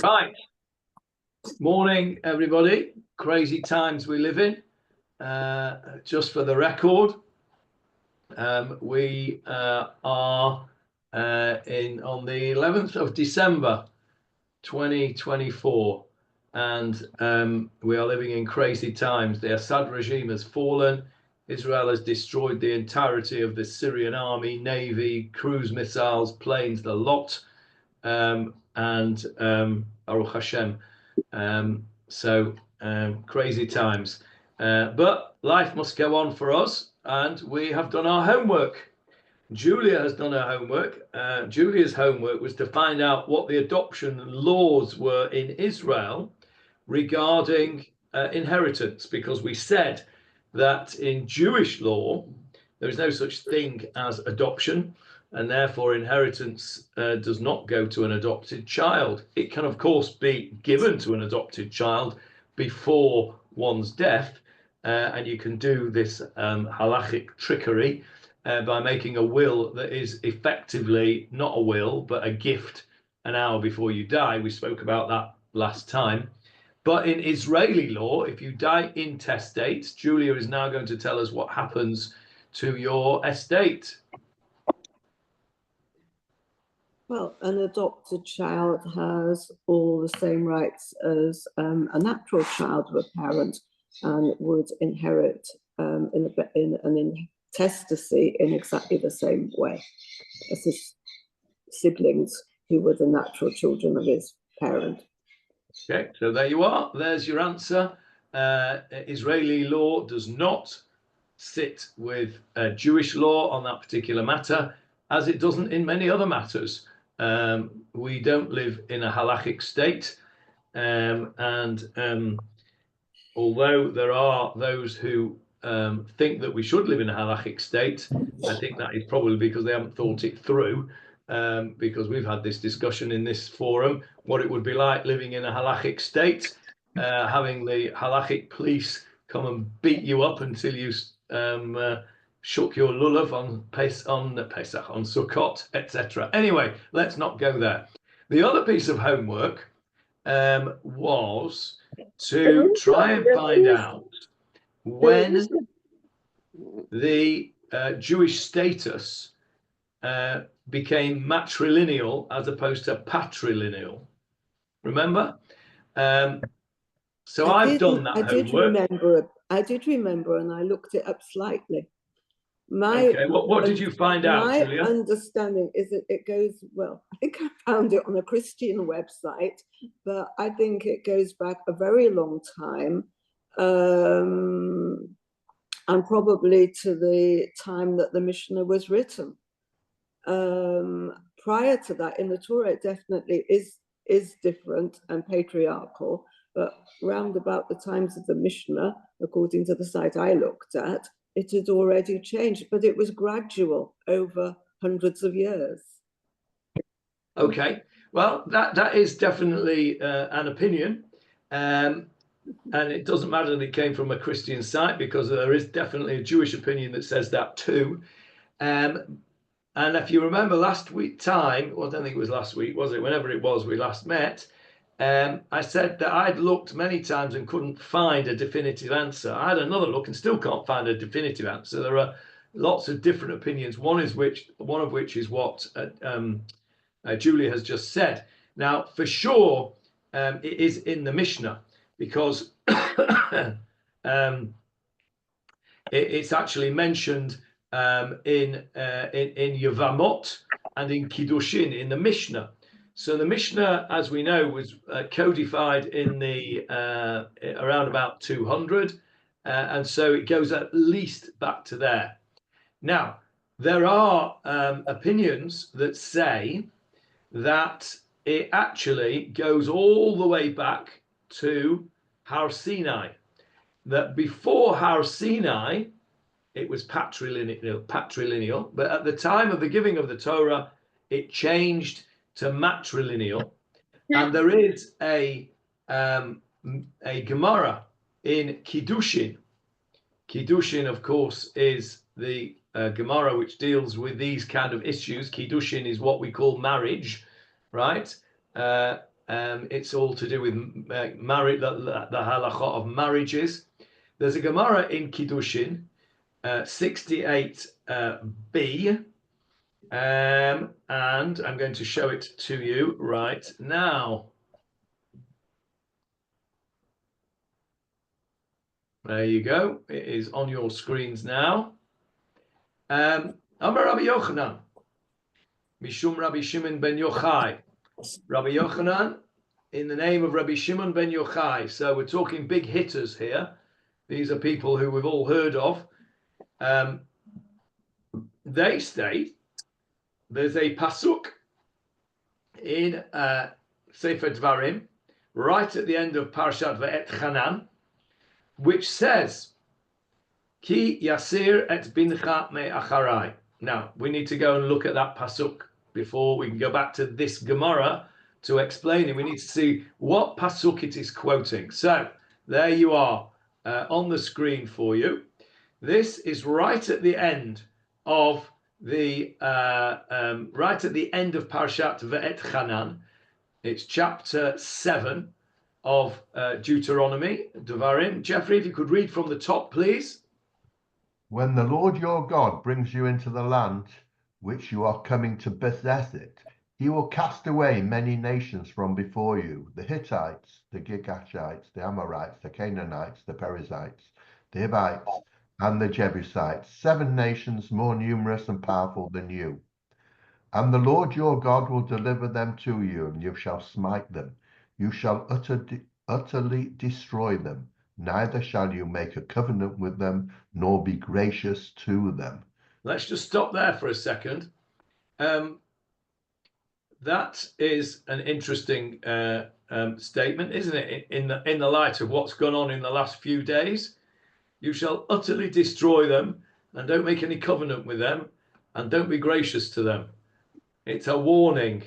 Right. Morning, everybody. Crazy times we live in. Just for the record, we are on the 11th of December 2024, and we are living in crazy times. The Assad regime has fallen. Israel has destroyed the entirety of the Syrian army, navy, cruise missiles, planes, the lot, and Baruch Hashem. Crazy times. But life must go on for us, and we have done our homework. Julia has done her homework. Julia's homework was to find out what the adoption laws were in Israel regarding inheritance, because we said that in Jewish law there is no such thing as adoption, and therefore inheritance does not go to an adopted child. It can, of course, be given to an adopted child before one's death, and you can do this halachic trickery by making a will that is effectively not a will, but a gift an hour before you die. We spoke about that last time. But in Israeli law, if you die intestate, Julia is now going to tell us what happens to your estate. Well, an adopted child has all the same rights as a natural child of a parent, and would inherit in an intestacy in exactly the same way as his siblings who were the natural children of his parent. Okay, so there you are. There's your answer. Israeli law does not sit with Jewish law on that particular matter, as it doesn't in many other matters. We don't live in a halachic state, and although there are those who think that we should live in a halachic state, I think that is probably because they haven't thought it through, because we've had this discussion in this forum, what it would be like living in a halachic state, having the halachic police come and beat you up until you shook your lulav on Pesach, on Sukkot, etc. Anyway, let's not go there. The other piece of homework was to try and find out when the Jewish status became matrilineal as opposed to patrilineal. Remember? So I've done that homework. I did remember, and I looked it up slightly. Okay, what did you find out, Julia? My understanding is that it goes, well, I think I found it on a Christian website, but I think it goes back a very long time, and probably to the time that the Mishnah was written. Prior to that, in the Torah, it definitely is different and patriarchal, but round about the times of the Mishnah, according to the site I looked at, it had already changed, but it was gradual over hundreds of years. Okay, well, that is definitely an opinion, and it doesn't matter that it came from a Christian site, because there is definitely a Jewish opinion that says that too. And if you remember last week time, well, I don't think it was last week, was it? Whenever it was we last met, I said that I'd looked many times and couldn't find a definitive answer. I had another look and still can't find a definitive answer. There are lots of different opinions. One of which is what Julia has just said. Now, for sure, it is in the Mishnah, because it's actually mentioned in Yevamot and in Kiddushin in the Mishnah. So the Mishnah, as we know, was codified in the around about 200, and so it goes at least back to there. Now, there are opinions that say that it actually goes all the way back to Har Sinai, that before Har Sinai it was patrilineal, but at the time of the giving of the Torah it changed to matrilineal. And there is a Gemarah in Kiddushin. Kiddushin, of course, is the Gemarah which deals with these kind of issues. Kiddushin is what we call marriage, right? It's all to do with marriage, the halacha of marriages. There's a Gemara in Kiddushin, 68b, and I'm going to show it to you right now. There you go. It is on your screens now. Amar Rabbi Yochanan, Mishum Rabbi Shimon ben Yochai. Rabbi Yochanan, in the name of Rabbi Shimon ben Yochai. So we're talking big hitters here. These are people who we've all heard of. They state there's a pasuk in Sefer Dvarim, right at the end of Parashat Ve'et Chanan, which says, Ki yasir et bincha me'acharai. Now, we need to go and look at that pasuk before we can go back to this Gemara to explain it. We need to see what pasuk it is quoting. So, there you are on the screen for you. This is right at the end of the Parashat Ve'et Chanan. It's chapter 7 of Deuteronomy, Devarim. Jeffrey, if you could read from the top, please. When the Lord your God brings you into the land which you are coming to possess it, he will cast away many nations from before you, the Hittites, the Girgashites, the Amorites, the Canaanites, the Perizzites, the Hivites, and the Jebusites, 7 nations more numerous and powerful than you. And the Lord your God will deliver them to you, and you shall smite them. You shall utterly destroy them. Neither shall you make a covenant with them, nor be gracious to them. Let's just stop there for a second. That is an interesting statement, isn't it? In the light of what's gone on in the last few days, you shall utterly destroy them, and don't make any covenant with them, and don't be gracious to them. It's a warning.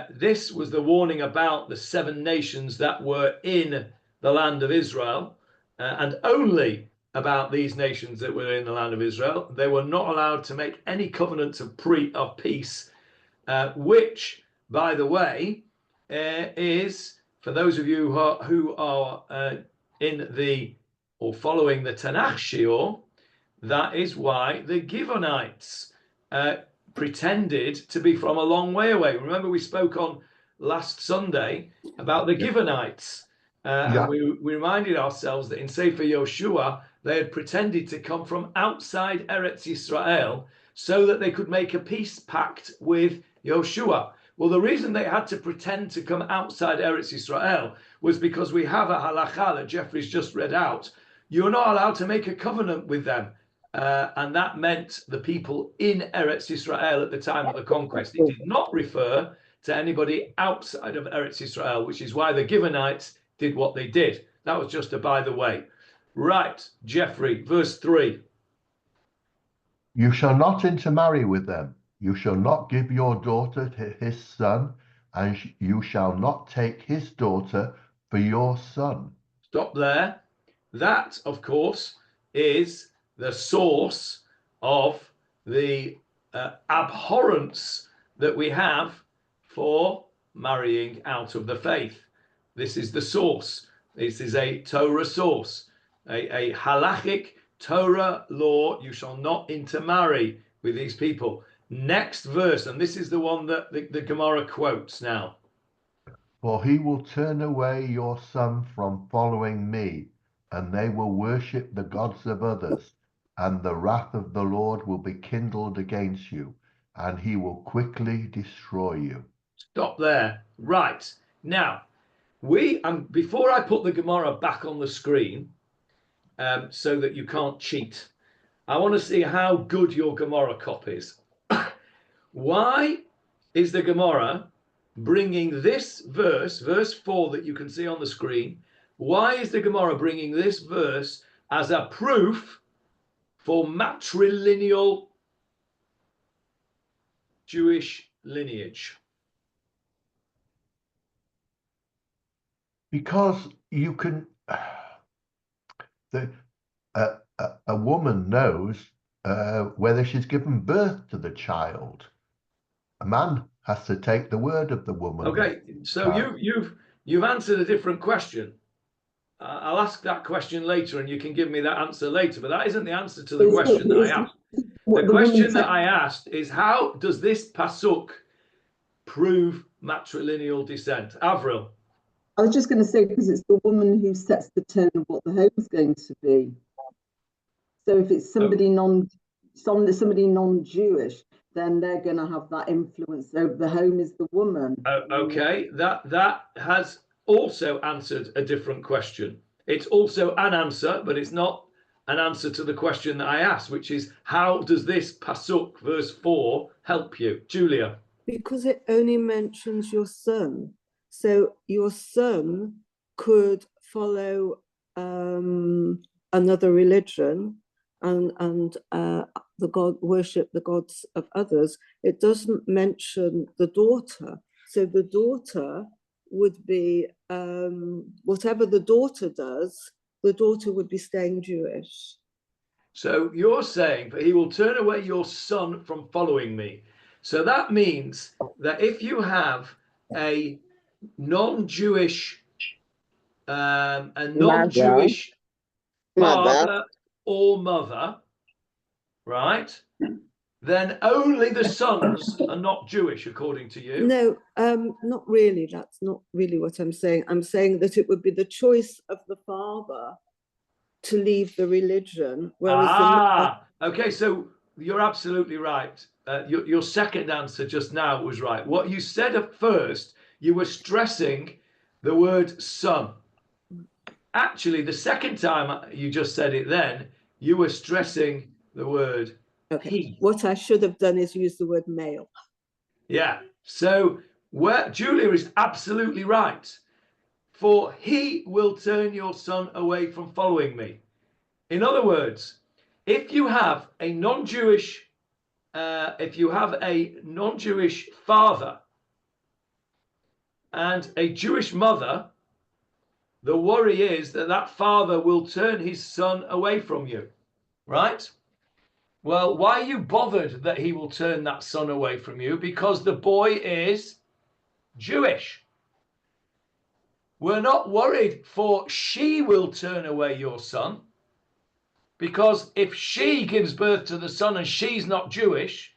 This was the warning about the 7 nations that were in the land of Israel, and only about these nations that were in the land of Israel. They were not allowed to make any covenants of peace, which, by the way, is, for those of you who are in the or following the Tanakh Shiur, that is why the Givonites pretended to be from a long way away. Remember, we spoke on last Sunday about the Givonites. And we reminded ourselves that in Sefer Yoshua, they had pretended to come from outside Eretz Yisrael so that they could make a peace pact with Yoshua. Well, the reason they had to pretend to come outside Eretz Yisrael was because we have a halacha that Jeffrey's just read out. You're not allowed to make a covenant with them. And that meant the people in Eretz Yisrael at the time of the conquest. It did not refer to anybody outside of Eretz Yisrael, which is why the Givonites did what they did. That was just a by the way. Right, Jeffrey, verse 3. You shall not intermarry with them. You shall not give your daughter to his son, and you shall not take his daughter for your son. Stop there. That, of course, is the source of the abhorrence that we have for marrying out of the faith. This is the source. This is a Torah source, a halachic Torah law. You shall not intermarry with these people. Next verse, and this is the one that the Gemara quotes now. For he will turn away your son from following me, and they will worship the gods of others, and the wrath of the Lord will be kindled against you, and he will quickly destroy you. Stop there. Right. Now, before I put the Gemara back on the screen, so that you can't cheat, I want to see how good your Gemara copies. Why is the Gemara bringing this verse, verse 4 that you can see on the screen, why is the Gemara bringing this verse as a proof for matrilineal Jewish lineage? Because you can, a woman knows whether she's given birth to the child. A man has to take the word of the woman. Okay, so you've answered a different question. I'll ask that question later, and you can give me that answer later. But that isn't the answer to the question that I asked. The question that I asked is, how does this pasuk prove matrilineal descent? Avril. I was just going to say, because it's the woman who sets the tone of what the home's going to be. So if it's somebody non-Jewish, then they're going to have that influence over the home is the woman. Okay, that has also answered a different question. It's also an answer, but it's not an answer to the question that I asked, which is, how does this pasuk, verse 4, help you? Julia. Because it only mentions your son. So your son could follow another religion and worship the gods of others. It doesn't mention the daughter. So the daughter would be, whatever the daughter does, the daughter would be staying Jewish. So you're saying that he will turn away your son from following me. So that means that if you have a non-Jewish father or mother, right? Then only the sons are not Jewish, according to you. No, not really. That's not really what I'm saying. I'm saying that it would be the choice of the father to leave the religion, whereas okay, so you're absolutely right. Your second answer just now was right. What you said at first, you were stressing the word son. Actually, the second time you just said it then, you were stressing the word he. What I should have done is use the word male. Yeah, so Julia is absolutely right. For he will turn your son away from following me. In other words, if you have a non-Jewish father and a Jewish mother, the worry is that that father will turn his son away from you, right? Well, why are you bothered that he will turn that son away from you? Because the boy is Jewish. We're not worried for she will turn away your son, because if she gives birth to the son and she's not Jewish,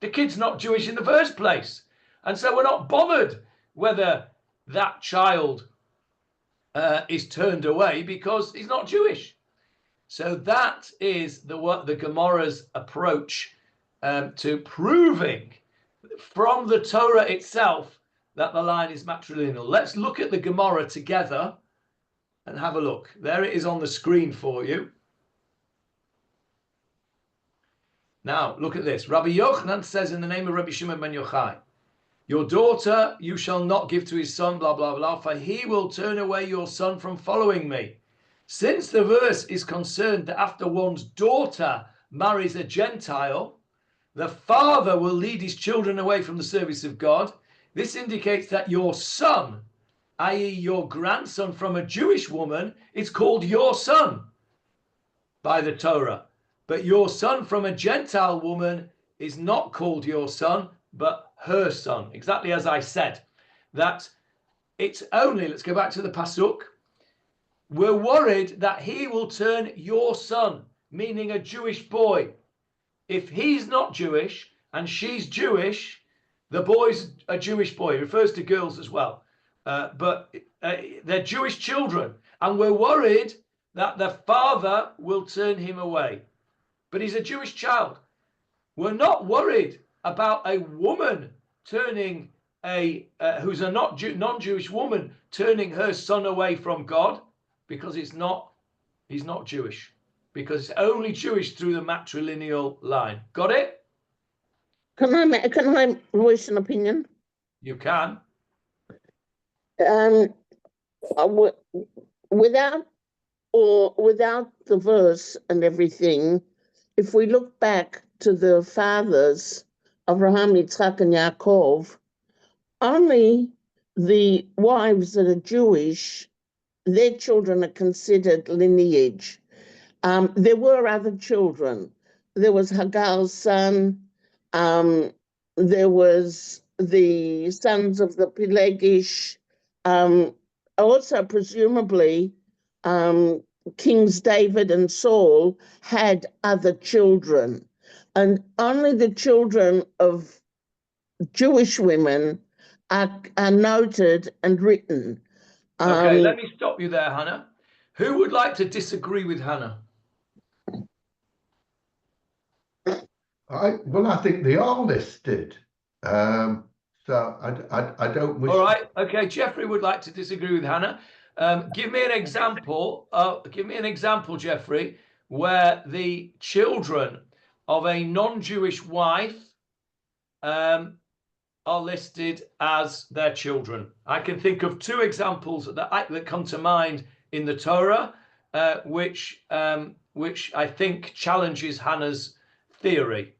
the kid's not Jewish in the first place. And so we're not bothered whether that child is turned away because he's not Jewish. So that is the Gemarah's approach to proving from the Torah itself that the line is matrilineal. Let's look at the Gemarah together and have a look. There it is on the screen for you. Now, look at this. Rabbi Yochanan says in the name of Rabbi Shimon ben Yochai, your daughter you shall not give to his son, blah, blah, blah, for he will turn away your son from following me. Since the verse is concerned that after one's daughter marries a Gentile, the father will lead his children away from the service of God. This indicates that your son, i.e. your grandson from a Jewish woman, is called your son by the Torah. But your son from a Gentile woman is not called your son, but her son. Exactly as I said, that it's only, let's go back to the pasuk, we're worried that he will turn your son, meaning a Jewish boy. If he's not Jewish and she's Jewish, the boy's a Jewish boy. It refers to girls as well. But they're Jewish children. And we're worried that the father will turn him away. But he's a Jewish child. We're not worried about a woman turning who's a non-Jewish woman turning her son away from God, because he's not Jewish, because it's only Jewish through the matrilineal line. Got it? Can I voice an opinion? You can. Without the verse and everything, if we look back to the fathers, Abraham, Yitzhak, and Yaakov, only the wives that are Jewish, their children are considered lineage. There were other children. There was Hagar's son. There was the sons of the Pelegish, also presumably Kings David and Saul had other children, and only the children of Jewish women are noted and written. Okay, let me stop you there, Hannah. Who would like to disagree with Hannah? I think they are listed. So I don't wish. All right. Okay, Jeffrey would like to disagree with Hannah. Give me an example. Jeffrey, where the children of a non-Jewish wife are listed as their children. I can think of two examples that come to mind in the Torah, which I think challenges Hannah's theory.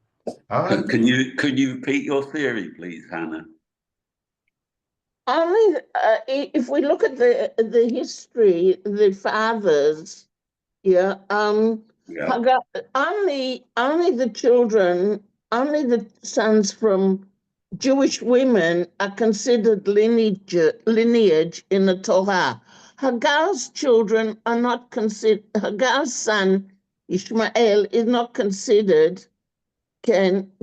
Could you repeat your theory, please, Hannah? Only if we look at the history, the fathers, Hagar, only the children, only the sons from Jewish women are considered lineage in the Torah. Hagar's children are not considered. Hagar's son Ishmael is not considered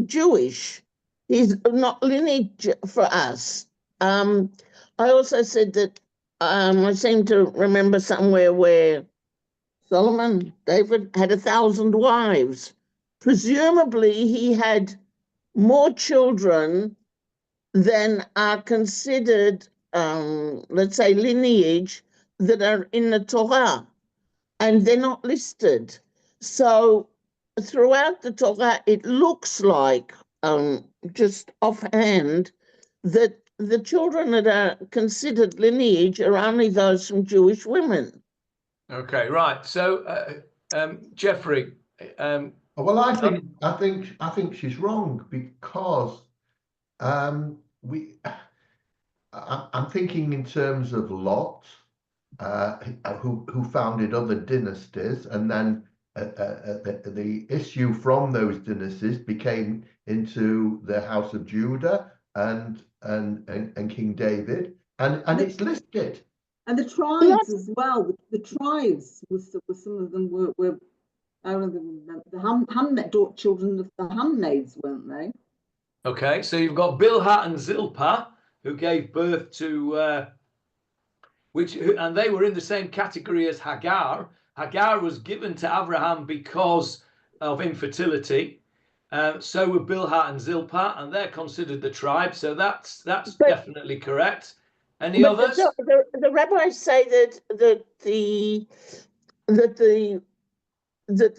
Jewish. He's not lineage for us. I also said that I seem to remember somewhere where Solomon, David, had 1,000 wives. Presumably, he had more children than are considered, let's say, lineage that are in the Torah, and they're not listed. So throughout the Torah, it looks like, just offhand, that the children that are considered lineage are only those from Jewish women. Okay, right. So, Jeffrey. Well, I think she's wrong, because I'm thinking in terms of Lot, who founded other dynasties, and then the issue from those dynasties became into the House of Judah and King David, and it's listed. And the tribes as well. The tribes some of them were I don't remember, the children of the handmaids, weren't they? Okay, so you've got Bilhah and Zilpah, who gave birth to and they were in the same category as Hagar. Hagar was given to Abraham because of infertility. So were Bilhah and Zilpah, and they're considered the tribe. So that's definitely correct. Any others? The rabbis say that the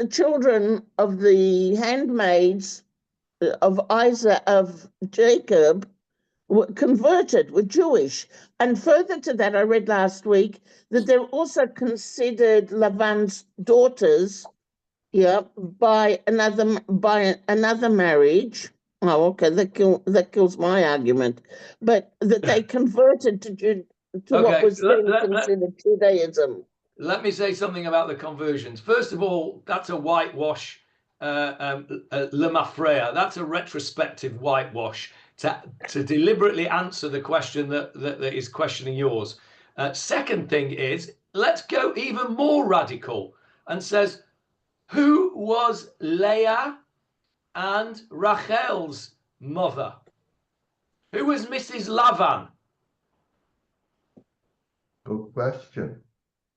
children of the handmaids of Isaac, of Jacob, were converted, were Jewish. And further to that, I read last week that they're also considered Lavan's daughters, by another marriage. Oh, okay, that kills my argument. But that they converted to what was then considered Judaism. Let me say something about the conversions. First of all, that's a whitewash, lemafreya. That's a retrospective whitewash to deliberately answer the question that is questioning yours. Second thing is, let's go even more radical and says, who was Leah and Rachel's mother? Who was Mrs. Lavan? Good question.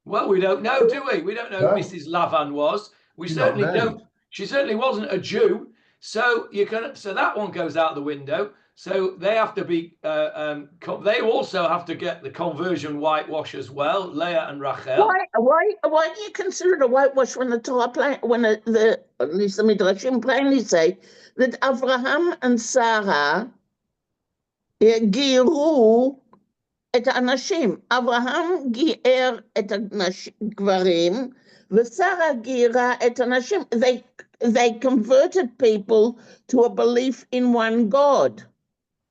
Well, we don't know, do we? We don't know who Mrs. Lavan was. We certainly don't. She certainly wasn't a Jew. So so that one goes out the window. So they have to be. They also have to get the conversion whitewash as well. Leah and Rachel. Why do you consider it a whitewash when at least the Midrashim plainly say that Abraham and Sarah giרו את האנשים. אברהם גייר את הגברים, ושרה גיירה את הנשים. They converted people to a belief in one God.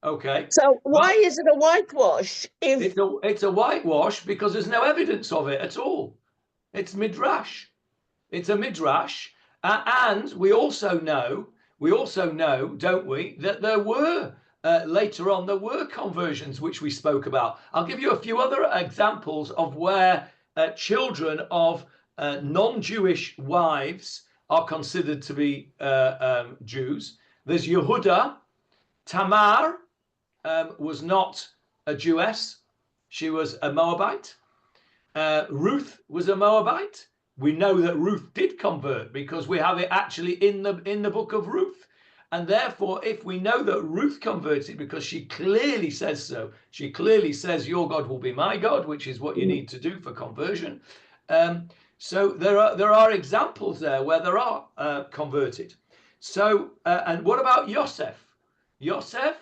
Okay. So why is it a whitewash? It's a whitewash because there's no evidence of it at all. It's midrash. It's a midrash, and we also know, don't we, that there were later on there were conversions which we spoke about. I'll give you a few other examples of where children of non-Jewish wives are considered to be Jews. There's Yehuda. Tamar was not a Jewess. She was a Moabite. Ruth was a Moabite. We know that Ruth did convert because we have it actually in the book of Ruth. And therefore, if we know that Ruth converted because she clearly says so, she clearly says, your God will be my God, which is what you need to do for conversion. So there are examples there where there are converted. So, and what about Yosef? Yosef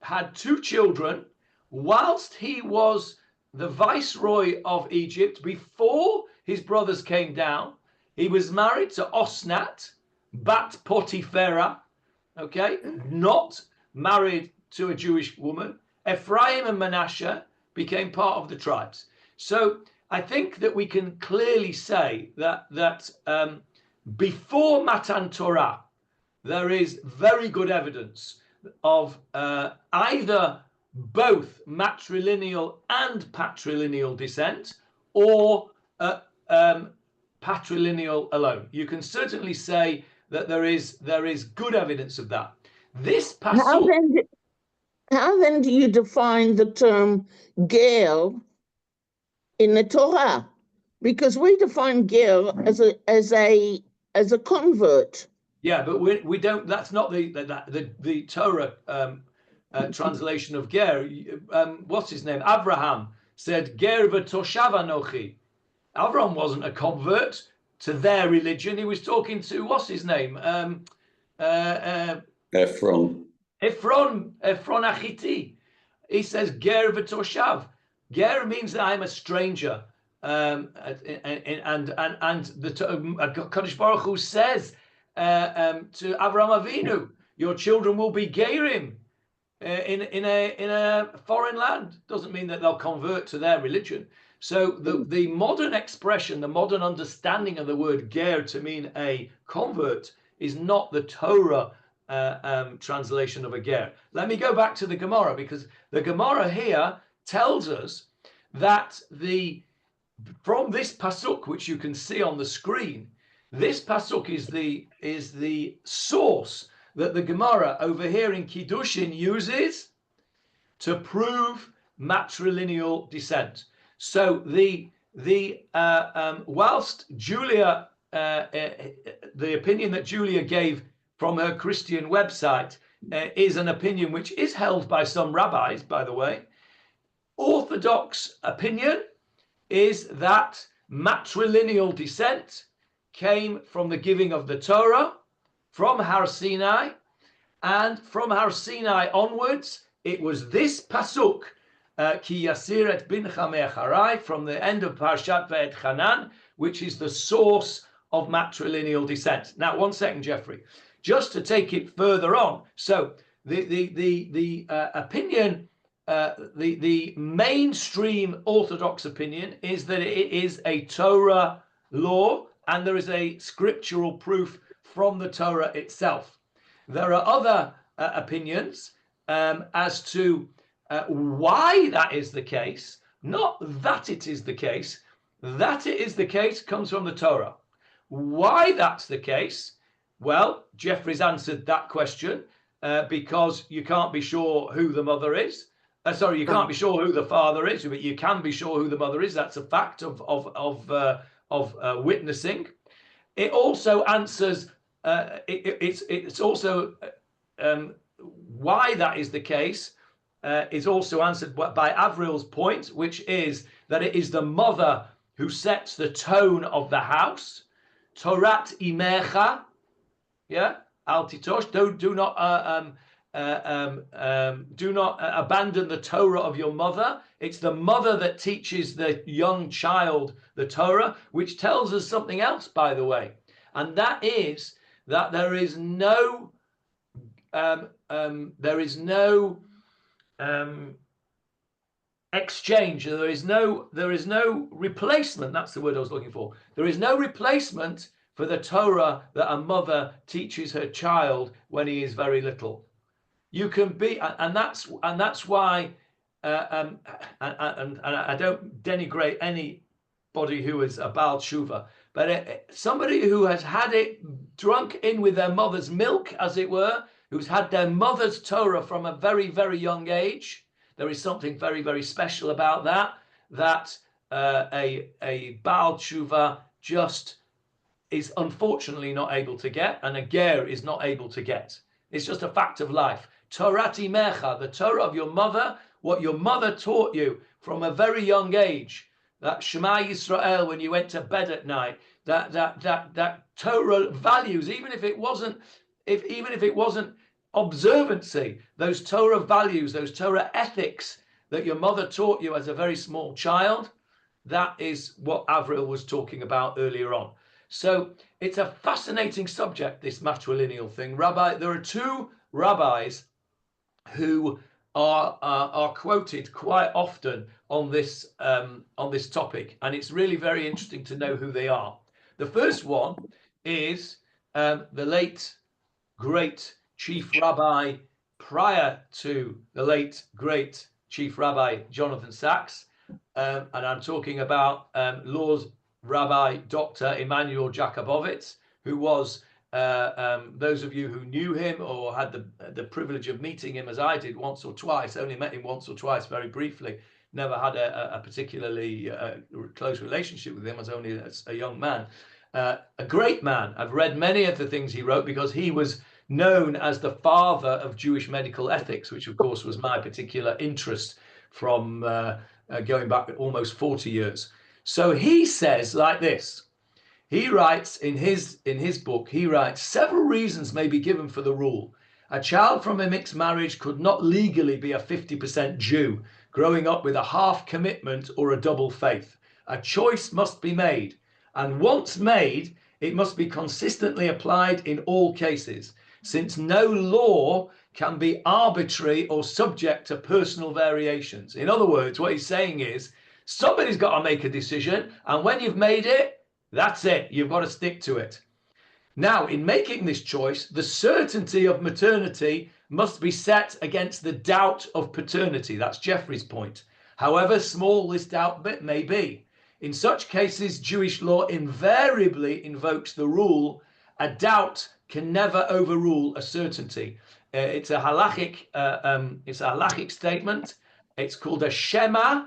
had 2 children whilst he was the viceroy of Egypt. Before his brothers came down, he was married to Osnat, Bat Potipharah, okay, not married to a Jewish woman. Ephraim and Manasseh became part of the tribes. So I think that we can clearly say that before Matan Torah, there is very good evidence of either both matrilineal and patrilineal descent, or patrilineal alone. You can certainly say that there is good evidence of that. This pasuk. How then do you define the term ger in the Torah? Because we define ger as a convert. Yeah, but we don't. That's not the Torah translation of ger. What's his name? Abraham said ger v'toshav anochi. Abraham wasn't a convert to their religion. He was talking to, what's his name? Ephron. Ephron Achiti. He says ger v'toshav. Ger means that I'm a stranger. And the Kadosh Baruch Hu says to Avraham Avinu, your children will be gerim in a foreign land. Doesn't mean that they'll convert to their religion. So the modern expression, the modern understanding of the word ger to mean a convert is not the Torah translation of a ger. Let me go back to the Gemarah, because the Gemarah here tells us that from this pasuk, which you can see on the screen, this pasuk is the source that the Gemarah over here in Kiddushin uses to prove matrilineal descent. So whilst Julia, the opinion that Julia gave from her Christian website is an opinion which is held by some rabbis, by the way, Orthodox opinion is that matrilineal descent came from the giving of the Torah, from Har Sinai, and from Har Sinai onwards, it was this pasuk, Ki Yasir et bincha me'acharai, from the end of Parshat Ve'et Chanan, which is the source of matrilineal descent. Now, one second, Jeffrey, just to take it further on. So the opinion, the mainstream Orthodox opinion is that it is a Torah law, and there is a scriptural proof from the Torah itself. There are other opinions as to why that is the case. Not that it is the case. That it is the case comes from the Torah. Why that's the case? Well, Jeffrey's answered that question because you can't be sure who the mother is. You can't be sure who the father is, but you can be sure who the mother is. That's a fact of witnessing. It also answers. It's also why that is the case is also answered by Avril's point, which is that it is the mother who sets the tone of the house. Torat imecha, yeah, al titosh. Do not abandon the Torah of your mother. It's the mother that teaches the young child the Torah, which tells us something else, by the way, and that is that there is no exchange. There is no replacement. That's the word I was looking for. There is no replacement for the Torah that a mother teaches her child when he is very little. You can be, and that's why, and I don't denigrate anybody who is a Baal Tshuva, but somebody who has had it drunk in with their mother's milk, as it were, who's had their mother's Torah from a very, very young age. There is something very, very special about that a Baal Tshuva just is unfortunately not able to get, and a ger is not able to get. It's just a fact of life. Torah imecha, the Torah of your mother, what your mother taught you from a very young age, that Shema Yisrael when you went to bed at night, that Torah values, even if it wasn't observancy, those Torah values, those Torah ethics that your mother taught you as a very small child, that is what Avril was talking about earlier on. So it's a fascinating subject, this matrilineal thing. There are two rabbis who are quoted quite often on this topic, and it's really very interesting to know who they are. The first one is the late great chief rabbi prior to the late great chief rabbi Jonathan Sachs, and I'm talking about Lord Rabbi Dr. Emanuel Jakubowicz, who was, those of you who knew him or had the privilege of meeting him as I did once or twice, only met him once or twice very briefly, never had a particularly close relationship with him as only a young man. A great man. I've read many of the things he wrote because he was known as the father of Jewish medical ethics, which of course was my particular interest from going back almost 40 years. So he says like this, he writes in his book, he writes, several reasons may be given for the rule. A child from a mixed marriage could not legally be a 50% Jew, growing up with a half commitment or a double faith. A choice must be made, and once made, it must be consistently applied in all cases, since no law can be arbitrary or subject to personal variations. In other words, what he's saying is, somebody's got to make a decision, and when you've made it, that's it. You've got to stick to it. Now, in making this choice, the certainty of maternity must be set against the doubt of paternity. That's Jeffrey's point. However small this doubt may be. In such cases, Jewish law invariably invokes the rule, a doubt can never overrule a certainty. It's a halachic statement. It's called a shema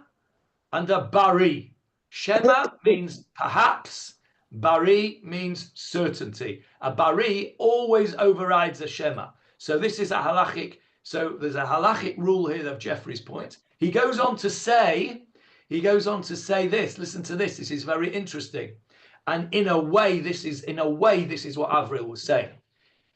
and a bari. Shema means perhaps, bari means certainty. A bari always overrides a shema. So this is a halachic. So there's a halachic rule here of Jeffrey's point. He goes on to say this. Listen to this. This is very interesting. And in a way, this is what Avril was saying.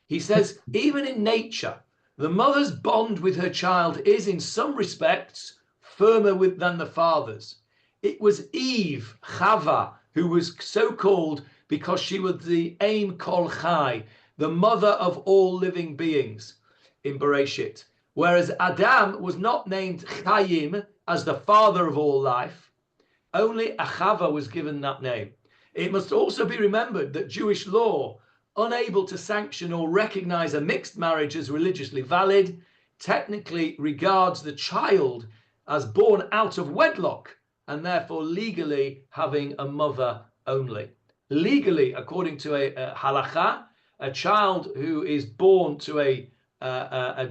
He says, even in nature, the mother's bond with her child is in some respects firmer than the father's. It was Eve, Chava, who was so called because she was the Aim Kol Chai, the mother of all living beings in Bereshit. Whereas Adam was not named Chaim as the father of all life, only Achava was given that name. It must also be remembered that Jewish law, unable to sanction or recognize a mixed marriage as religiously valid, technically regards the child as born out of wedlock and therefore legally having a mother only. Legally, according to a halacha, a child who is born to a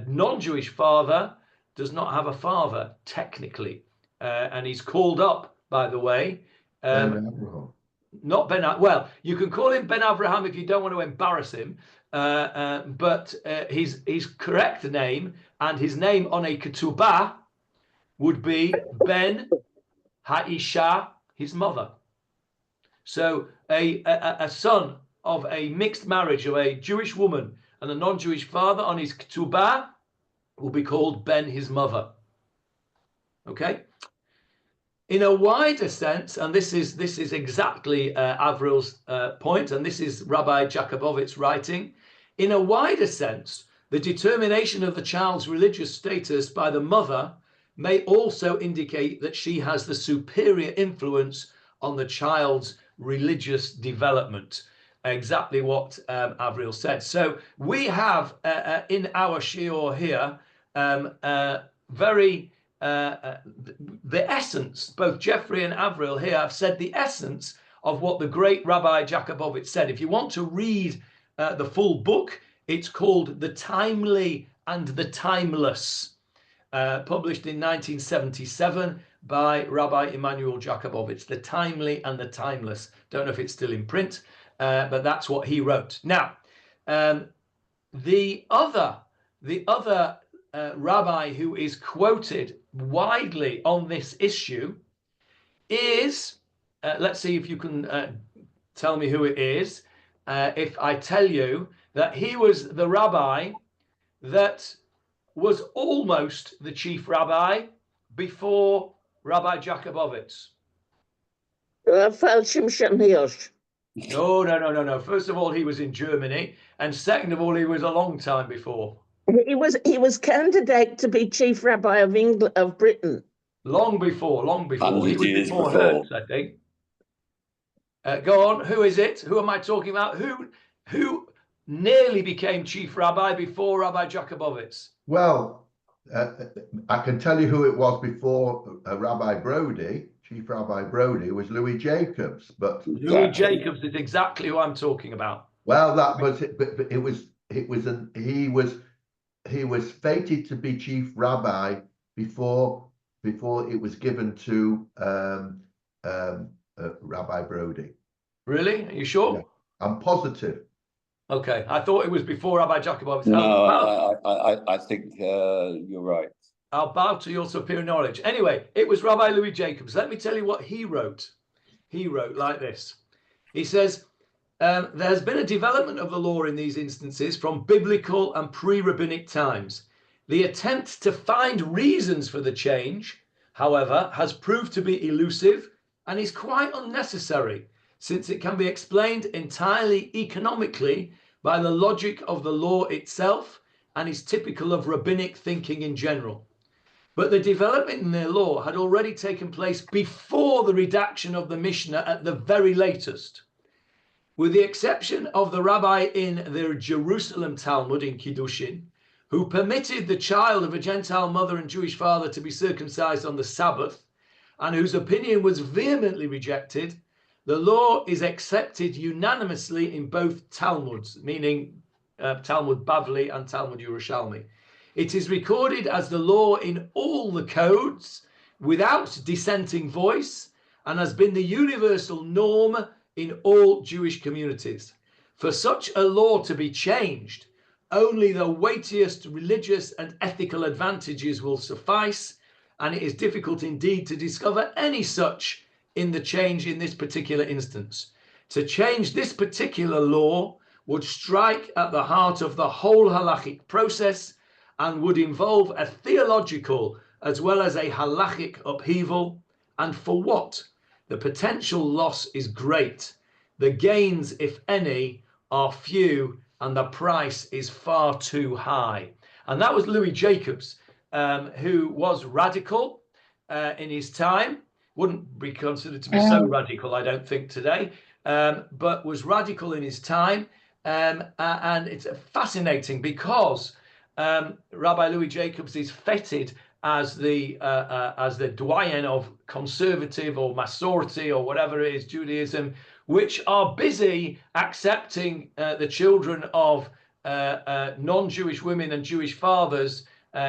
non-Jewish father does not have a father technically, and he's called up, by the way, not Ben. Well, you can call him Ben Avraham if you don't want to embarrass him, but his correct name and his name on a ketubah would be Ben Ha'isha, his mother. So a son of a mixed marriage of a Jewish woman and a non-Jewish father on his ketubah will be called Ben, his mother. Okay. In a wider sense, and this is exactly Avril's point, and this is Rabbi Jakubowicz writing. In a wider sense, the determination of the child's religious status by the mother may also indicate that she has the superior influence on the child's religious development. Exactly what Avril said. So we have in our shiur here very the essence. Both Jeffrey and Avril here have said the essence of what the great Rabbi Jakubowicz said. If you want to read the full book, it's called The Timely and the Timeless, published in 1977 by Rabbi Emanuel Jakubowicz. The Timely and the Timeless. Don't know if it's still in print, but that's what he wrote. Now, the other rabbi who is quoted widely on this issue is, let's see if you can tell me who it is. If I tell you that he was the rabbi that was almost the chief rabbi before Rabbi Jakubowicz. No. First of all, he was in Germany, and second of all, he was a long time before. He was candidate to be chief rabbi of England, of Britain. Long before. 100 He was years before before. Hertz, I think. Go on. Who is it? Who am I talking about? Who nearly became chief rabbi before Rabbi Jakubowicz? Well, I can tell you who it was before Rabbi Brodie. Chief Rabbi Brodie was Louis Jacobs, but Louis Jacobs is exactly who I'm talking about. Well, that was it, but he was fated to be chief rabbi before it was given to Rabbi Brodie. Really? Are you sure? Yeah, I'm positive. Okay, I thought it was before Rabbi Jakubowicz. No, I think you're right. I'll bow to your superior knowledge. Anyway, it was Rabbi Louis Jacobs. Let me tell you what he wrote. He wrote like this. He says, there has been a development of the law in these instances from biblical and pre-rabbinic times. The attempt to find reasons for the change, however, has proved to be elusive and is quite unnecessary, since it can be explained entirely economically by the logic of the law itself and is typical of rabbinic thinking in general. But the development in their law had already taken place before the redaction of the Mishnah at the very latest. With the exception of the rabbi in the Jerusalem Talmud in Kiddushin, who permitted the child of a Gentile mother and Jewish father to be circumcised on the Sabbath, and whose opinion was vehemently rejected, the law is accepted unanimously in both Talmuds, meaning Talmud Bavli and Talmud Yerushalmi. It is recorded as the law in all the codes without dissenting voice and has been the universal norm in all Jewish communities. For such a law to be changed, only the weightiest religious and ethical advantages will suffice, and it is difficult indeed to discover any such in the change in this particular instance. To change this particular law would strike at the heart of the whole halachic process and would involve a theological as well as a halachic upheaval. And for what? The potential loss is great. The gains, if any, are few, and the price is far too high. And that was Louis Jacobs, who was radical in his time. Wouldn't be considered to be so radical, I don't think, today, but was radical in his time. And it's fascinating because Rabbi Louis Jacobs is feted as the doyen of conservative or Masorti or whatever it is, Judaism, which are busy accepting the children of non-Jewish women and Jewish fathers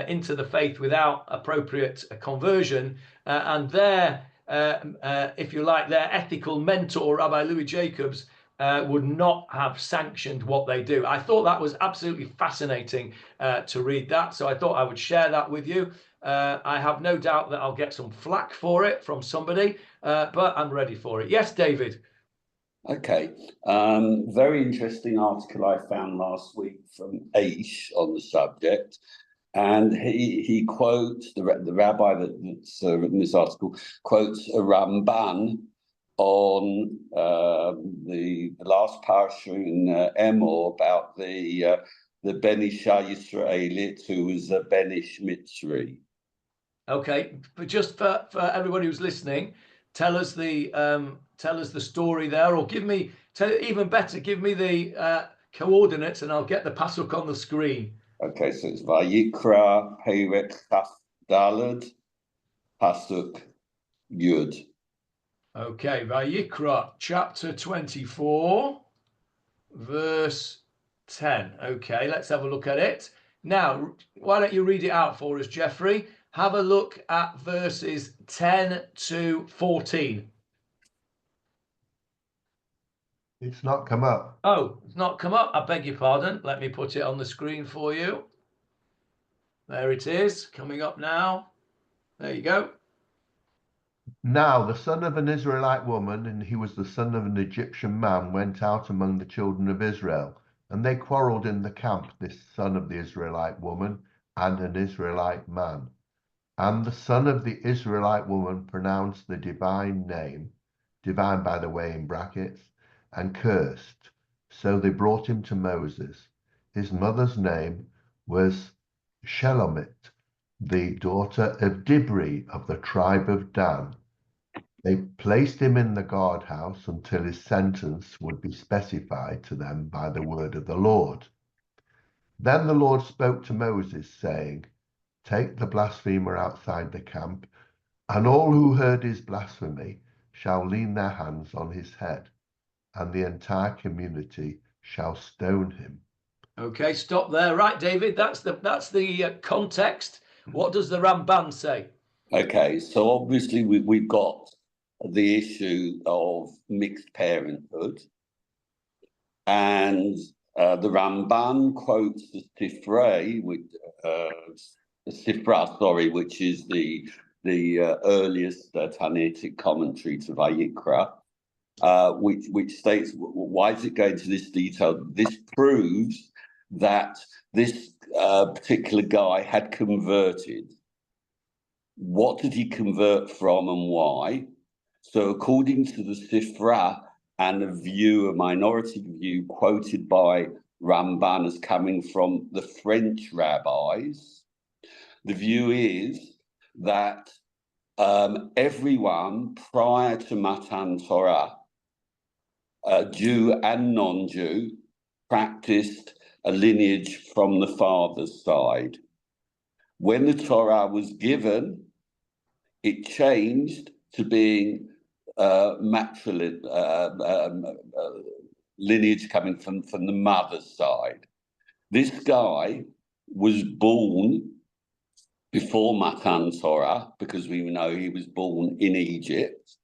into the faith without appropriate conversion. And their, if you like, their ethical mentor, Rabbi Louis Jacobs, would not have sanctioned what they do. I thought that was absolutely fascinating to read that. So I thought I would share that with you. I have no doubt that I'll get some flack for it from somebody, but I'm ready for it. Yes, David. Okay. Very interesting article I found last week from Aish on the subject. And he quotes, the rabbi that's written this article, quotes a Ramban on the last parsha in Emor about the Ben Isha Yisraelit, who was a Ben Ish Mitzri. Okay, but just for everybody who's listening, tell us the story there, or even better, give me the coordinates, and I'll get the pasuk on the screen. Okay, so it's Vayikra, Perek Chaf Daled, Pasuk Yud. Okay, Vayikra, chapter 24, verse 10. Okay, let's have a look at it. Now, why don't you read it out for us, Jeffrey? Have a look at verses 10 to 14. It's not come up. Oh, it's not come up. I beg your pardon. Let me put it on the screen for you. There it is, coming up now. There you go. Now the son of an Israelite woman, and he was the son of an Egyptian man, went out among the children of Israel, and they quarreled in the camp, this son of the Israelite woman and an Israelite man. And the son of the Israelite woman pronounced the divine name, divine by the way in brackets, and cursed. So they brought him to Moses. His mother's name was Shelomit, the daughter of Dibri of the tribe of Dan. They placed him in the guardhouse until his sentence would be specified to them by the word of the Lord. Then the Lord spoke to Moses, saying, "Take the blasphemer outside the camp, and all who heard his blasphemy shall lean their hands on his head, and the entire community shall stone him." Okay, stop there. Right, David, that's the context. What does the Ramban say? Okay, so obviously we've got the issue of mixed parenthood, and the Ramban quotes the Sifra, which is the earliest Tanaitic commentary to Vayikra, which states, why does it go into this detail? This proves that this particular guy had converted. What did he convert from and why? So according to the Sifra and a minority view quoted by Ramban as coming from the French rabbis, the view is that everyone prior to Matan Torah, Jew and non-Jew, practiced a lineage from the father's side. When the Torah was given, it changed to being lineage coming from the mother's side. This guy was born before Matan Torah, because we know he was born in Egypt,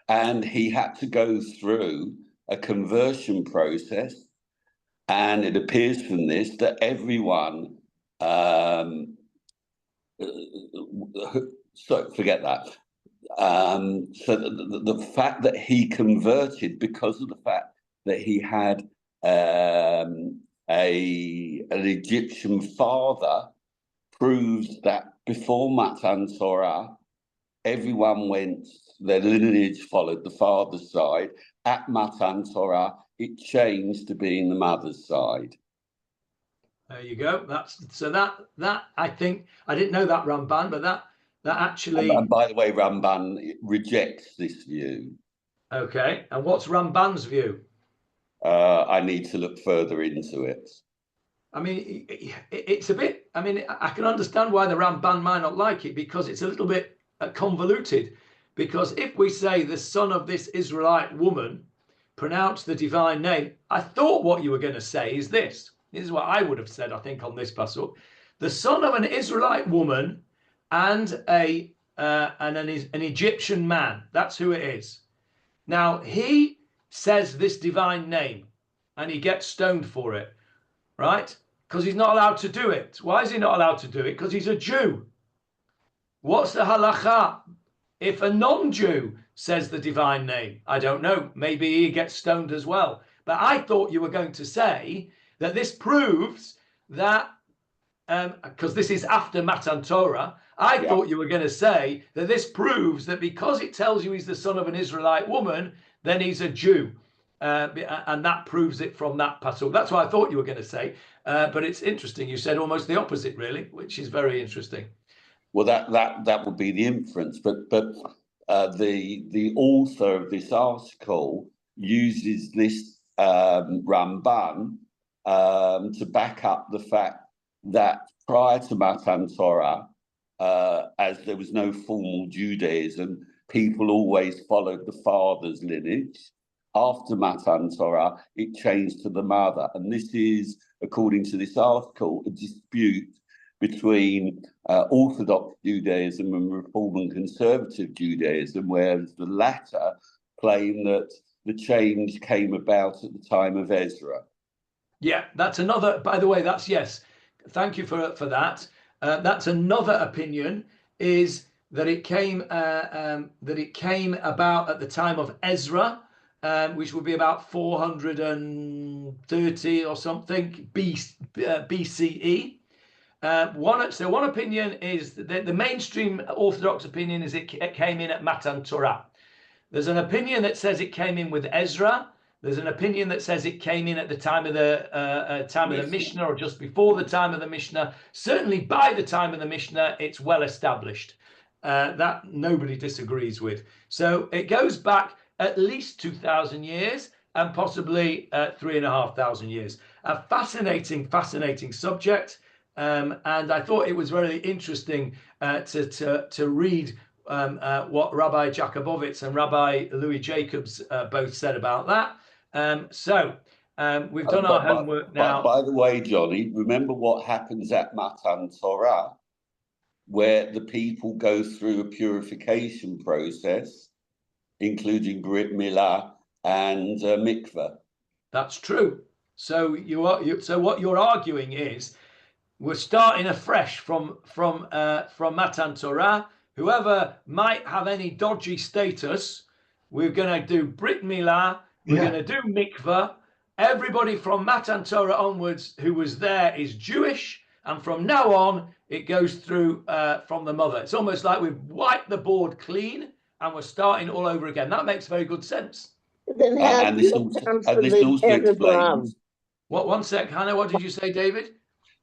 and he had to go through a conversion process. And it appears from this that everyone, so forget that. So the fact that he converted because of the fact that he had an Egyptian father proves that before Matan Torah, everyone went, their lineage followed the father's side. At Matan Torah, it changed to being the mother's side. There you go. That I think, I didn't know that, Ramban, but that actually. And by the way, Ramban rejects this view. Okay, and what's Ramban's view? I need to look further into it. I mean, it's a bit, I mean, I can understand why the Ramban might not like it, because it's a little bit convoluted. Because if we say the son of this Israelite woman pronounced the divine name, I thought what you were going to say is this. This is what I would have said, I think, on this pasuk. The son of an Israelite woman and an Egyptian man. That's who it is. Now, he says this divine name and he gets stoned for it, right? Because he's not allowed to do it. Why is he not allowed to do it? Because he's a Jew. What's the halacha if a non-Jew says the divine name? I don't know. Maybe he gets stoned as well. But I thought you were going to say that this proves that, because this is after Matan Torah, I thought you were going to say that this proves that because it tells you he's the son of an Israelite woman, then he's a Jew. And that proves it from that pasuk. That's what I thought you were going to say. But it's interesting. You said almost the opposite, really, which is very interesting. Well, that would be the inference. But the author of this article uses this Ramban to back up the fact that prior to Matan Torah, as there was no formal Judaism, people always followed the father's lineage. After Matan Torah, it changed to the mother. And this is, according to this article, a dispute between Orthodox Judaism and Reform and Conservative Judaism, whereas the latter claim that the change came about at the time of Ezra. Yeah, that's another, by the way, that's, yes, thank you for that. That's another opinion, is that it came about at the time of Ezra, which would be about 430 or something BCE. One opinion is that the mainstream Orthodox opinion is it came in at Matan Torah. There's an opinion that says it came in with Ezra. There's an opinion that says it came in at the time of the Mishnah, or just before the time of the Mishnah. Certainly by the time of the Mishnah, it's well established. That nobody disagrees with. So it goes back at least 2,000 years and possibly 3,500 years. A fascinating subject. And I thought it was very interesting to read what Rabbi Jakubowicz and Rabbi Louis Jacobs both said about that. We've done our homework now. By the way, Johnny, remember what happens at Matan Torah, where the people go through a purification process, including Brit Milah and Mikveh. That's true. So so what you're arguing is we're starting afresh from Matan Torah. Whoever might have any dodgy status, we're going to do Brit Milah. We're going to do Mikveh. Everybody from Matan Torah onwards who was there is Jewish, and from now on it goes through from the mother. It's almost like we've wiped the board clean and we're starting all over again. That makes very good sense. Then This also explains. What? One sec, Hannah. What did you say, David?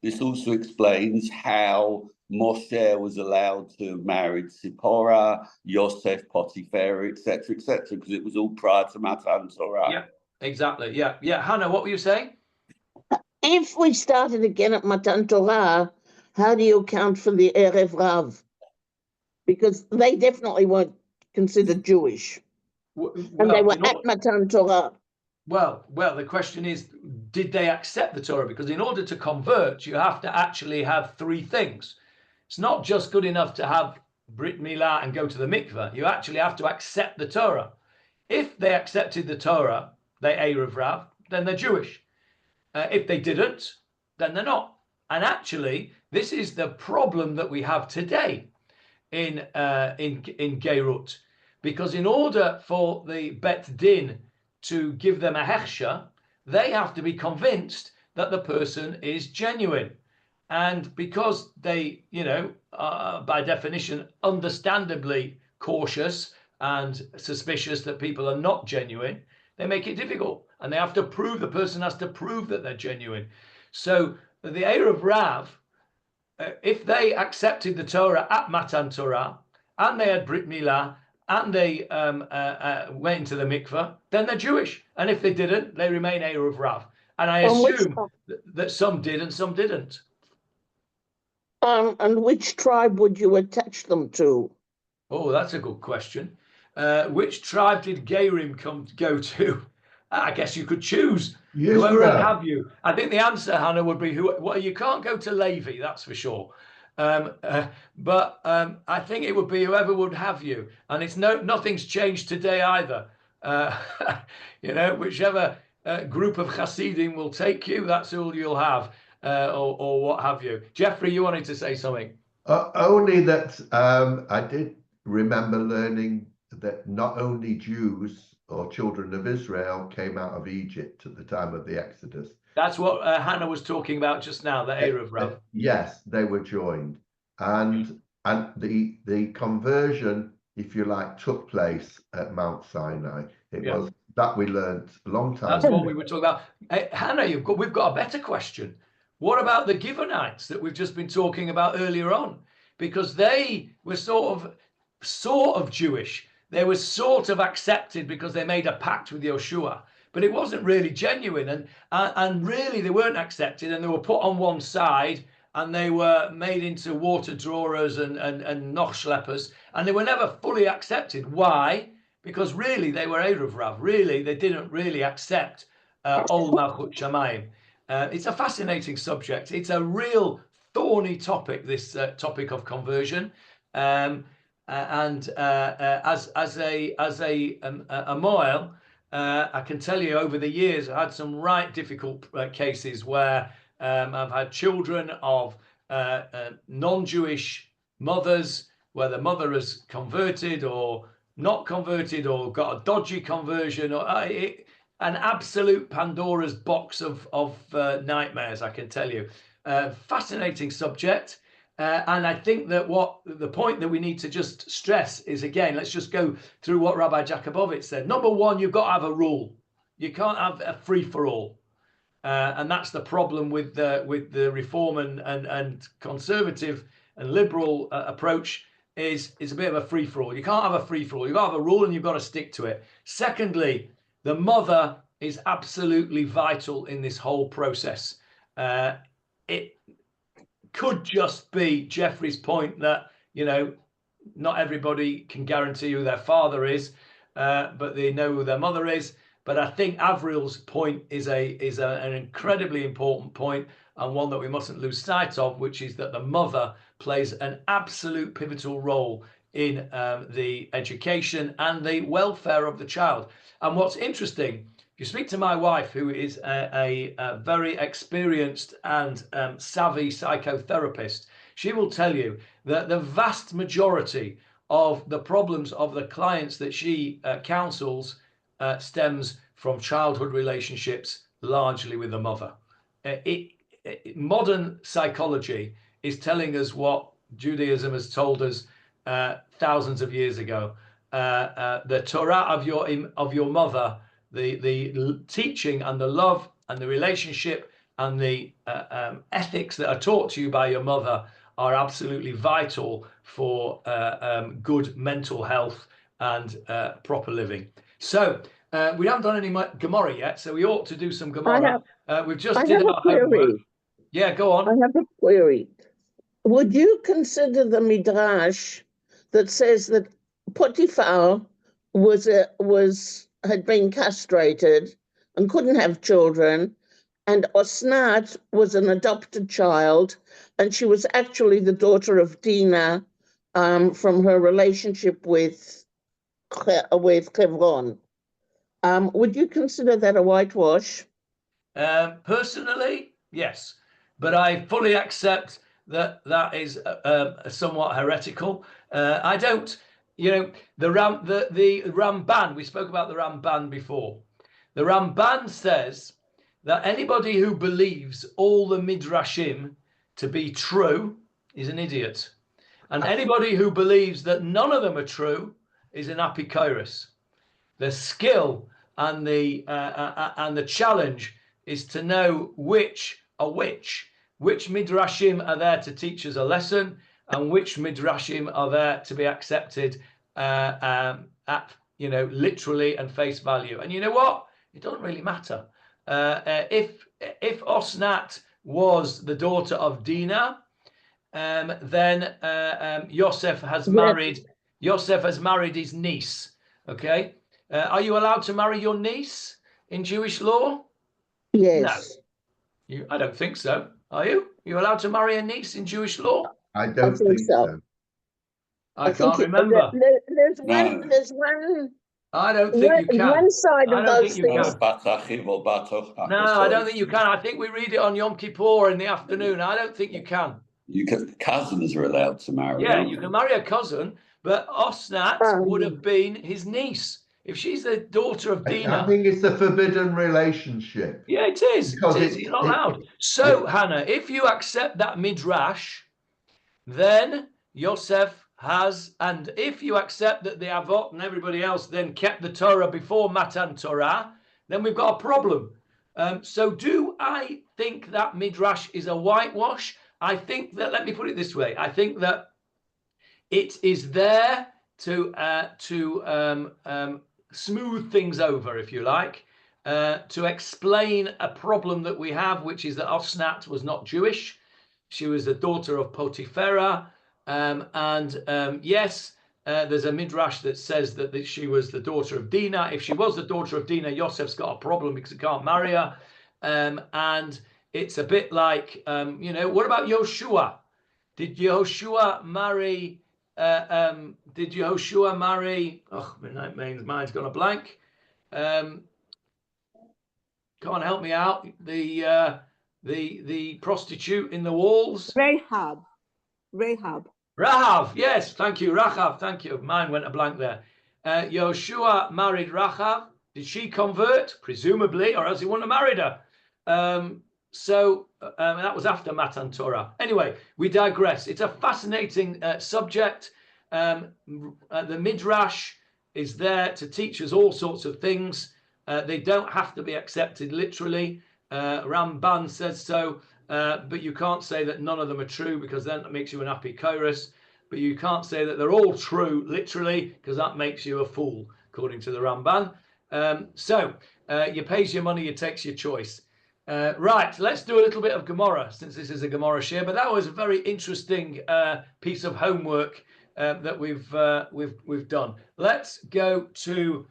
This also explains how Moshe was allowed to marry Zipporah, Yosef, Potiphar, etc., because it was all prior to Matan Torah. Yeah, exactly. Yeah. Hannah, what were you saying? If we started again at Matan Torah, how do you account for the Erev Rav? Because they definitely weren't considered Jewish. And they were at Matan Torah. Well, the question is, did they accept the Torah? Because in order to convert, you have to actually have three things. It's not just good enough to have Brit Milah and go to the mikveh. You actually have to accept the Torah. If they accepted the Torah, they Erev Rav, then they're Jewish. If they didn't, then they're not. And actually, this is the problem that we have today in Geirut, because in order for the Bet Din to give them a hechsher, they have to be convinced that the person is genuine. And because they, are by definition, understandably cautious and suspicious that people are not genuine, they make it difficult. And they have to prove, the person has to prove that they're genuine. So the Erev Rav, if they accepted the Torah at Matan Torah, and they had Brit Milah, and they went into the mikveh, then they're Jewish. And if they didn't, they remain Erev Rav. And I assume that some did and some didn't. And which tribe would you attach them to? Oh, that's a good question. Which tribe did Gerim go to? I guess you could choose. Whoever would have you. I think the answer, Hannah, would be you can't go to Levi, that's for sure. But I think it would be whoever would have you, and it's nothing's changed today either. Whichever group of Hasidim will take you, that's all you'll have, or what have you. Jeffrey, you wanted to say something? Only that I did remember learning that not only Jews or children of Israel came out of Egypt at the time of the Exodus. That's what Hannah was talking about just now, the Erev Rav. Yes, they were joined. And the conversion, if you like, took place at Mount Sinai. It was that we learned a long time ago. That's what we were talking about. Hey, Hannah, we've got a better question. What about the Givonites that we've just been talking about earlier on? Because they were sort of Jewish. They were sort of accepted because they made a pact with Yeshua, but it wasn't really genuine, and really they weren't accepted, and they were put on one side, and they were made into water drawers and nochschleppers, and they were never fully accepted. Why? Because really they were Erev Rav. Really, they didn't really accept Ol Malchut Shamayim. It's a fascinating subject. It's a real thorny topic, this topic of conversion. As a moil, I can tell you over the years I had some right difficult cases where I've had children of non-Jewish mothers where the mother has converted or not converted or got a dodgy conversion, or an absolute Pandora's box of nightmares, I can tell you. Fascinating subject. And I think that the point that we need to just stress is, again, let's just go through what Rabbi Jakubowicz said. Number one, you've got to have a rule. You can't have a free-for-all. And that's the problem with the reform and conservative and liberal approach is a bit of a free-for-all. You can't have a free-for-all. You've got to have a rule and you've got to stick to it. Secondly, the mother is absolutely vital in this whole process. It could just be Jeffrey's point that, not everybody can guarantee who their father is, but they know who their mother is. But I think Avril's point is an incredibly important point, and one that we mustn't lose sight of, which is that the mother plays an absolute pivotal role in the education and the welfare of the child. And what's interesting, if you speak to my wife, who is a very experienced and savvy psychotherapist, she will tell you that the vast majority of the problems of the clients that she counsels stems from childhood relationships, largely with the mother. Modern psychology is telling us what Judaism has told us thousands of years ago. The Torah of your mother, the teaching and the love and the relationship and the ethics that are taught to you by your mother are absolutely vital for good mental health and proper living. So we haven't done any Gemarah yet, so we ought to do some Gemarah. We've just did our homework. Yeah, go on. I have a query. Would you consider the Midrash that says that Potiphar had been castrated and couldn't have children, and Osnat was an adopted child, and she was actually the daughter of Dinah from her relationship with Hebron? Would you consider that a whitewash? Personally, yes, but I fully accept that is somewhat heretical. I don't, the Ramban, we spoke about the Ramban before. The Ramban says that anybody who believes all the Midrashim to be true is an idiot. And anybody who believes that none of them are true is an apikoros. The skill and the challenge is to know which are which Midrashim are there to teach us a lesson, and which Midrashim are there to be accepted at literally and face value. And you know what? It doesn't really matter. If Osnat was the daughter of Dinah, then Yosef has married his niece. Okay, are you allowed to marry your niece in Jewish law? Yes. No, I don't think so. Are you? You're allowed to marry a niece in Jewish law? I don't think so. I can't remember. There's one. I don't think you can. One side of those things. No, I don't think you can. I think we read it on Yom Kippur in the afternoon. I don't think you can. Cousins are allowed to marry. Yeah, you can marry a cousin, but Osnat would have been his niece. If she's the daughter of Dinah. I think it's a forbidden relationship. Yeah, it is. You're not allowed. So, Hannah, if you accept that Midrash, then Yosef has, and if you accept that the Avot and everybody else then kept the Torah before Matan Torah, then we've got a problem. So do I think that Midrash is a whitewash? I think that, let me put it this way, I think that it is there to smooth things over, if you like, to explain a problem that we have, which is that Osnat was not Jewish. she was the daughter of Potipharah. Yes, there's a midrash that says that she was the daughter of Dinah. If she was the daughter of Dinah, Yosef's got a problem because he can't marry her. And it's a bit like, what about Yoshua? Did Yehoshua marry? Oh, my mind's gone a blank. Can't help me out. The prostitute in the walls. Rahab. Rahav, yes, thank you, Rahav, thank you. Mine went a blank there. Yoshua married Rahav. Did she convert? Presumably, or else he wouldn't have married her. That was after Matan Torah. Anyway, we digress. It's a fascinating subject. The Midrash is there to teach us all sorts of things. They don't have to be accepted literally. Ramban says so. But you can't say that none of them are true, because then that makes you an apikoros. But you can't say that they're all true literally, because that makes you a fool, according to the Ramban. You pays your money, you takes your choice. Right, let's do a little bit of Gemarah, since this is a Gemarah share. But that was a very interesting piece of homework that we've done. Let's go to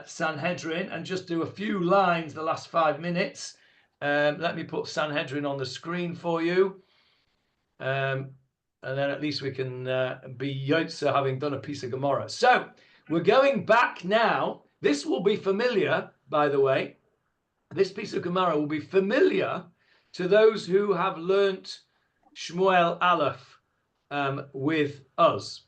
Sanhedrin and just do a few lines the last 5 minutes. Let me put Sanhedrin on the screen for you. And then at least we can be Yotze having done a piece of Gemarah. So we're going back now. This will be familiar, by the way. This piece of Gemarah will be familiar to those who have learnt Shmuel Aleph with us.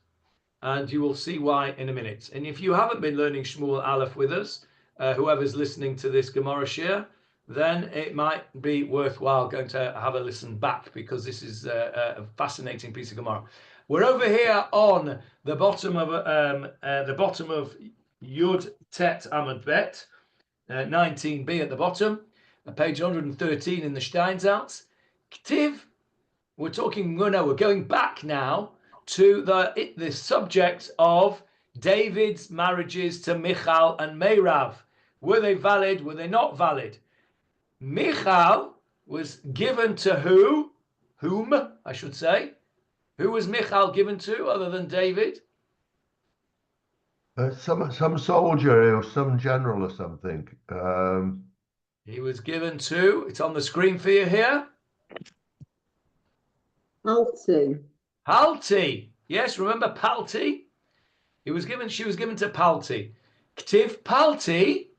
And you will see why in a minute. And if you haven't been learning Shmuel Aleph with us, whoever's listening to this Gemarah share, then it might be worthwhile going to have a listen back, because this is a fascinating piece of Gemarah. We're over here on the bottom of Yud Tet Amud Bet, 19b at the bottom, page 113 in the Steinsaltz. Ktiv. We're going back now to the subject of David's marriages to Michal and Meirav. Were they valid? Were they not valid? Michal was given to whom, I should say. Who was Michal given to other than David? Some soldier or some general or something. He was given to, it's on the screen for you here. Palti. Yes, remember Palti? She was given to Palti. Ktiv Palti,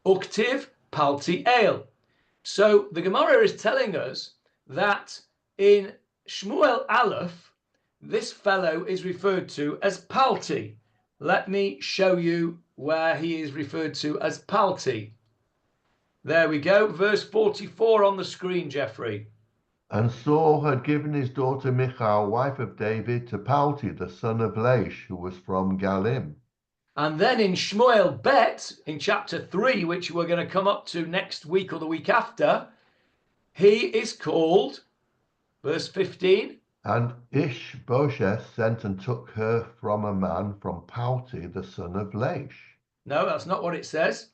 uktiv Palti El. So the Gemarah is telling us that in Shmuel Aleph, this fellow is referred to as Palti. Let me show you where he is referred to as Palti. There we go, verse 44 on the screen, Jeffrey. And Saul had given his daughter Michal, wife of David, to Palti, the son of Laish, who was from Galim. And then in Shmuel Bet, in chapter 3, which we're going to come up to next week or the week after, he is called, verse 15. And Ishbosheth sent and took her from a man from Palti, the son of Laish. No, that's not what it says.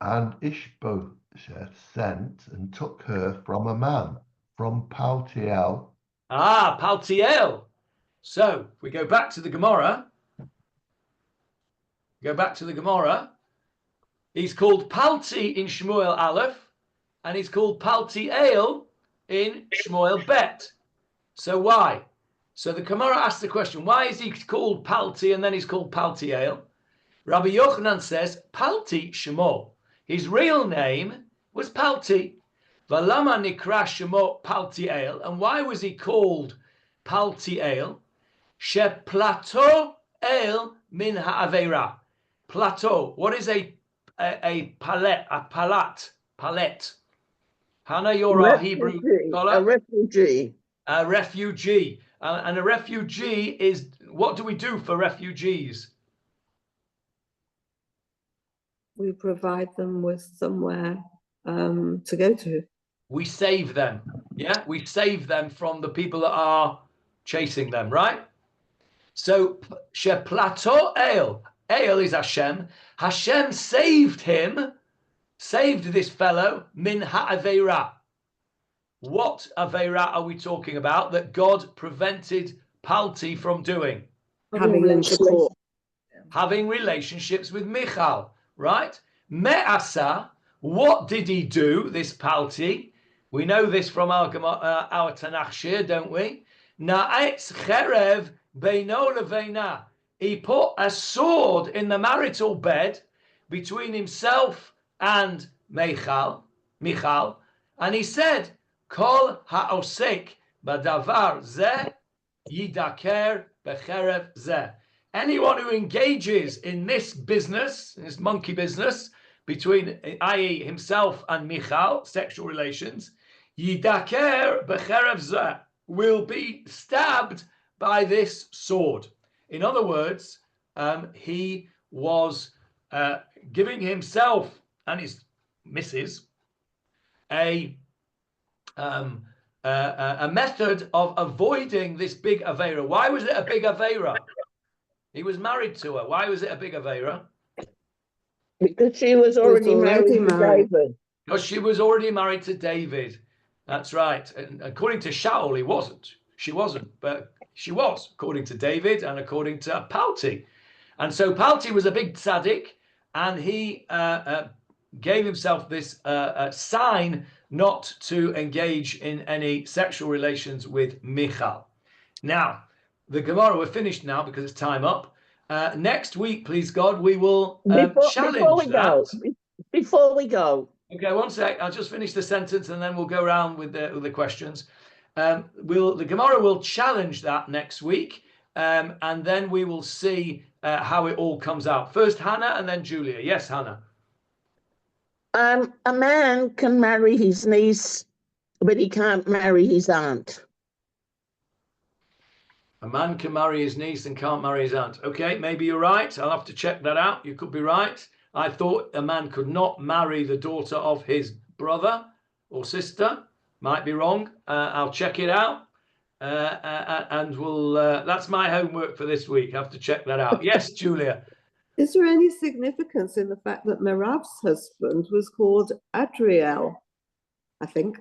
And Ishbosheth sent and took her from a man from Paltiel. Ah, Paltiel. So if we go back to the Gemarah, he's called Palti in Shmuel Aleph, and he's called Paltiel in Shmuel Bet. So why? So the Gemarah asks the question, why is he called Palti and then he's called Paltiel? Rabbi Yochanan says, Palti Shemo. His real name was Palti. Valama nikra Shemo Paltiel. And why was he called Paltiel? She plateau el min ha'avera. Plateau. What is a palette? A palette. Hannah, you're our Hebrew scholar. A refugee. A refugee. And a refugee is, what do we do for refugees? We provide them with somewhere to go to. We save them. Yeah, we save them from the people that are chasing them, right? So, Sheplato El is Hashem. Hashem saved him saved this fellow min ha'aveira. What aveira are we talking about that God prevented Palti from doing? Having intercourse. Having relationships with Michal, right? Me'asa, what did he do, this Palti? We know this from our Tanakh shir, don't we? Na'etz cherev beino leveina. He put a sword in the marital bed between himself and Michal, and he said, Kol ha'osek badavar zeh yidaker becherev zeh. Anyone who engages in this business, in this monkey business, between, i.e. himself and Michal, sexual relations, yidaker becherev zeh, will be stabbed by this sword. In other words, he was giving himself and his missus a method of avoiding this big aveira. Why was it a big aveira? He was married to her. Why was it a big aveira? Because she was already married to David. Because she was already married to David. That's right. And according to Shaul, he wasn't. She wasn't, but she was, according to David and according to Palti. And so Palti was a big tzaddik, and he gave himself this sign not to engage in any sexual relations with Michal. Now, the Gemara, we're finished now because it's time up. Next week, please God, we will challenge that. Before we go. Okay, one sec. I'll just finish the sentence and then we'll go around with the questions. The Gemara will challenge that next week, and then we will see how it all comes out. First Hannah and then Julia. Yes, Hannah. A man can marry his niece, but he can't marry his aunt. A man can marry his niece and can't marry his aunt. Okay, maybe you're right. I'll have to check that out. You could be right. I thought a man could not marry the daughter of his brother or sister. Might be wrong. I'll check it out. And we'll. That's my homework for this week. I have to check that out. Yes, Julia. Is there any significance in the fact that Mirav's husband was called Adriel? I think.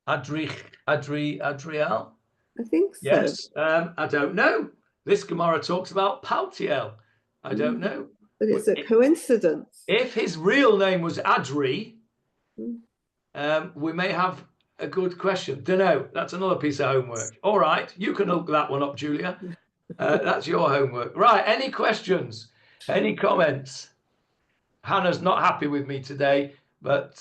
Adriel? I think so. Yes. I don't know. This Gemara talks about Paltiel. I don't know. But it's a coincidence. If his real name was Adri, we may have a good question. Don't know. That's another piece of homework. All right. You can look that one up, Julia. That's your homework. Right. Any questions? Any comments? Hannah's not happy with me today, but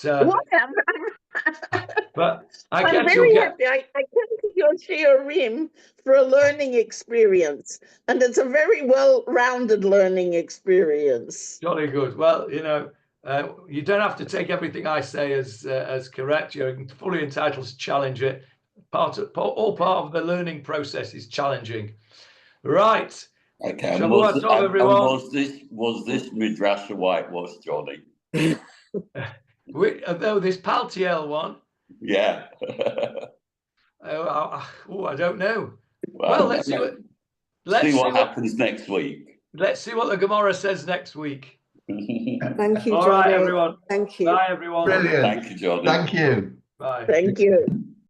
but I'm very happy. I came to your shiurim for a learning experience, and it's a very well-rounded learning experience. Jolly good. Well, you don't have to take everything I say as correct. You're fully entitled to challenge it. All part of the learning process is challenging. Right. Okay. Was this Midrash whitewash, Johnny? This Paltiel one. Yeah. I don't know. Well, let's see what happens next week. Let's see what the Gemara says next week. Thank you, Johnny. All right, everyone. Thank you. Bye, everyone. Brilliant. Thank you, Johnny. Thank you. Bye. Thank you.